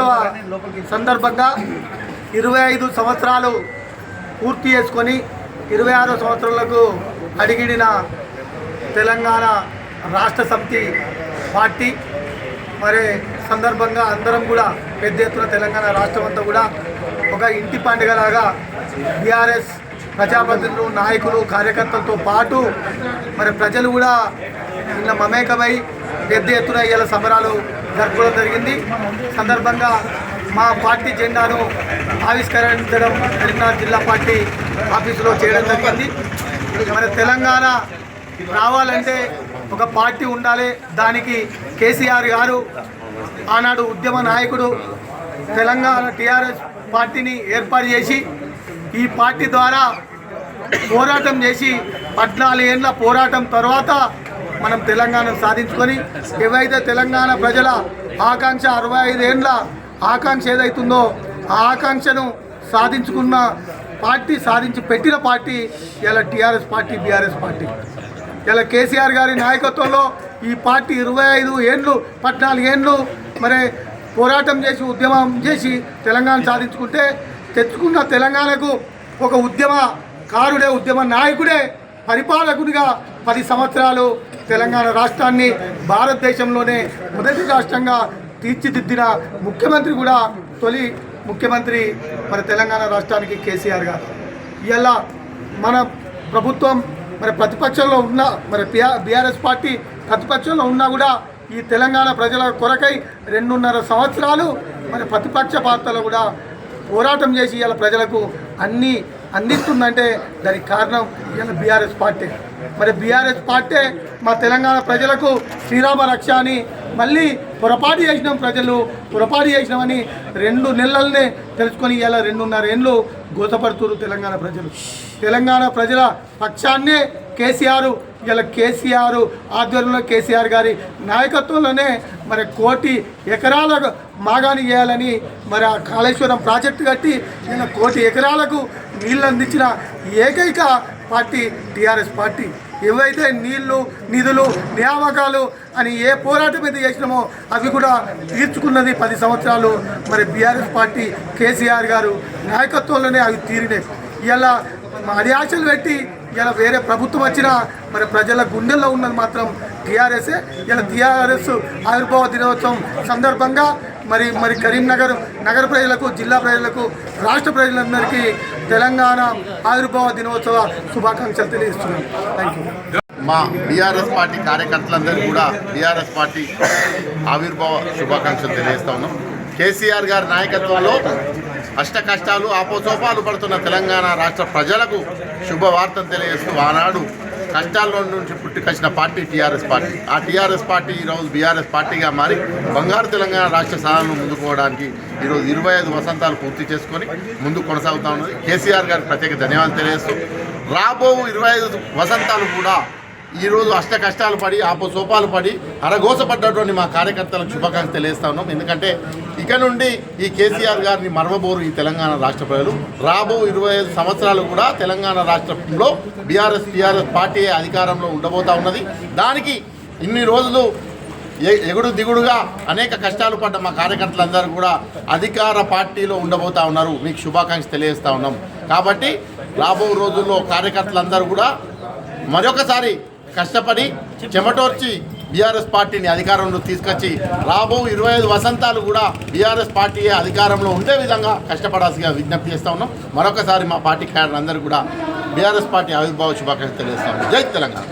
వార్షికోత్సవ సందర్భంగా 25 సంవత్సరాలు పూర్తి చేసుకొని 26వ సంవత్సరాలకు అడిగిడిన తెలంగాణ రాష్ట్ర సమితి పార్టీ మరి సందర్భంగా అందరం కూడా పెద్ద ఎత్తున తెలంగాణ రాష్ట్రం అంతా కూడా ఒక ఇంటి పండుగలాగా బీఆర్ఎస్ ప్రజాప్రతినిధులు, నాయకులు, కార్యకర్తలతో పాటు మరి ప్రజలు కూడా నిన్న మమేకమై పెద్ద ఎత్తున ఇవాళ సంబరాలు జరుపుకోవడం జరిగింది. సందర్భంగా మా పార్టీ జెండాను ఆవిష్కరించడం కరీంనగర్ జిల్లా పార్టీ ఆఫీసులో చేయడం జరిగింది. మరి తెలంగాణ రావాలంటే ఒక పార్టీ ఉండాలి. దానికి కేసీఆర్ గారు ఆనాడు ఉద్యమ నాయకుడు తెలంగాణ టీఆర్ఎస్ పార్టీని ఏర్పాటు చేసి ఈ పార్టీ ద్వారా పోరాటం చేసి 14 ఏళ్ళ పోరాటం తర్వాత మనం తెలంగాణ సాధించుకొని ఏవైతే తెలంగాణ ప్రజల ఆకాంక్ష 65 ఏళ్ళ ఆకాంక్ష ఏదైతుందో ఆ ఆకాంక్షను సాధించుకున్న పార్టీ, సాధించి పెట్టిన పార్టీ ఇలా టీఆర్ఎస్ పార్టీ, బీఆర్ఎస్ పార్టీ. ఇలా కేసీఆర్ గారి నాయకత్వంలో ఈ పార్టీ 25 ఏళ్ళు 14 ఏళ్ళు మరి పోరాటం చేసి ఉద్యమం చేసి తెలంగాణ సాధించుకుంటే తెచ్చుకున్న తెలంగాణకు ఒక ఉద్యమకారుడే, ఉద్యమ నాయకుడే పరిపాలకుడిగా 10 సంవత్సరాలు తెలంగాణ రాష్ట్రాన్ని భారతదేశంలోనే మొదటి రాష్ట్రంగా తీర్చిదిద్దిన ముఖ్యమంత్రి కూడా, తొలి ముఖ్యమంత్రి మరి తెలంగాణ రాష్ట్రానికి కేసీఆర్ గారు. ఇలా మన ప్రభుత్వం మరి ప్రతిపక్షంలో ఉన్న మరి బీఆర్ఎస్ పార్టీ ప్రతిపక్షంలో ఉన్నా కూడా ఈ తెలంగాణ ప్రజల కొరకై 2.5 సంవత్సరాలు మరి ప్రతిపక్ష పార్టీలో కూడా పోరాటం చేసి ఇలా ప్రజలకు అన్నీ అందిస్తుందంటే దానికి కారణం ఇలా బీఆర్ఎస్ పార్టీ. మరి బీఆర్ఎస్ పార్టీ మా తెలంగాణ ప్రజలకు శ్రీరామ రక్ష అని మళ్ళీ పొరపాటు చేసినాం, ప్రజలు పొరపాటు చేసినామని 2 నెలలనే తెలుసుకొని ఇలా 2.5 ఏళ్ళు గోసపడుతున్నారు తెలంగాణ ప్రజలు. తెలంగాణ ప్రజల పక్షాన్నే కేసీఆర్, ఇలా కేసీఆర్ ఆధ్వర్యంలో కేసీఆర్ గారి నాయకత్వంలోనే మరి 1 కోటి ఎకరాల మాగాని చేయాలని మరి ఆ కాళేశ్వరం ప్రాజెక్టు కట్టి ఇలా 1 కోటి ఎకరాలకు నీళ్ళు అందించిన ఏకైక పార్టీ టీఆర్ఎస్ పార్టీ. ఏవైతే నీళ్లు, నిధులు, నియామకాలు అని ఏ పోరాటం మీద చేసినామో అవి కూడా తీర్చుకున్నది 10 సంవత్సరాలు మరి బీఆర్ఎస్ పార్టీ కేసీఆర్ గారు నాయకత్వంలోనే అవి తీరినాయి. ఇలా అది ఆశలు పెట్టి ఇలా వేరే ప్రభుత్వం వచ్చినా మరి ప్రజల గుండెల్లో ఉన్నది మాత్రం టీఆర్ఎస్ఏ. ఇలా టీఆర్ఎస్ ఆవిర్భావ దినోత్సవం సందర్భంగా మరి కరీంనగర్ నగర ప్రజలకు, జిల్లా ప్రజలకు, రాష్ట్ర ప్రజలందరికీ తెలంగాణ ఆవిర్భావ దినోత్సవ శుభాకాంక్షలు తెలియజేస్తున్నాను. Thank you. మా బీఆర్ఎస్ పార్టీ కార్యకర్తలందరికీ కూడా బీఆర్ఎస్ పార్టీ ఆవిర్భావ శుభాకాంక్షలు తెలియజేస్తా ఉన్నాం. కేసీఆర్ గారి నాయకత్వంలో అష్ట కష్టాలు ఆపోసోపాలు పడుతున్న తెలంగాణ రాష్ట్ర ప్రజలకు శుభవార్తను తెలియజేస్తూ ఆనాడు కష్టాల్లో నుంచి పుట్టుకొచ్చిన పార్టీ టీఆర్ఎస్ పార్టీ. ఆ టీఆర్ఎస్ పార్టీ ఈరోజు బీఆర్ఎస్ పార్టీగా మారి బంగారు తెలంగాణ రాష్ట్ర సాధనను ముందుకు పోవడానికి ఈరోజు 25 వసంతాలు పూర్తి చేసుకొని ముందుకు కొనసాగుతూ ఉన్నది. కేసీఆర్ గారికి ప్రత్యేక ధన్యవాదాలు తెలియజేస్తూ రాబో 25 వసంతాలు కూడా ఈరోజు అష్ట కష్టాలు పడి ఆపోసోపాలు పడి అరగోసపడ్డటువంటి మా కార్యకర్తలకు శుభాకాంక్షలు తెలియజేస్తా ఉన్నాం. ఎందుకంటే ఇక నుండి ఈ కేసీఆర్ గారిని మరవబోరు ఈ తెలంగాణ రాష్ట్ర ప్రజలు. రాబో 25 సంవత్సరాలు కూడా తెలంగాణ రాష్ట్రంలో టీఆర్ఎస్ పార్టీ అధికారంలో ఉండబోతా ఉన్నది. దానికి ఇన్ని రోజులు ఎగుడు దిగుడుగా అనేక కష్టాలు పడ్డ మా కార్యకర్తలందరూ కూడా అధికార పార్టీలో ఉండబోతా ఉన్నారు. మీకు శుభాకాంక్షలు తెలియజేస్తా ఉన్నాం. కాబట్టి రాబో రోజుల్లో కార్యకర్తలందరూ కూడా మరొకసారి కష్టపడి చెమటోర్చి బీఆర్ఎస్ పార్టీని అధికారంలో తీసుకొచ్చి రాబో 25 వసంతాలు కూడా బీఆర్ఎస్ పార్టీ అధికారంలో ఉండే విధంగా కష్టపడాల్సిగా విజ్ఞప్తి చేస్తూ ఉన్నాం. మరొకసారి మా పార్టీ క్యాడర్ అందరూ కూడా బీఆర్ఎస్ పార్టీ ఆవిర్భావ శుభాకాంక్షలు తెలియజేస్తాం. జై తెలంగాణ.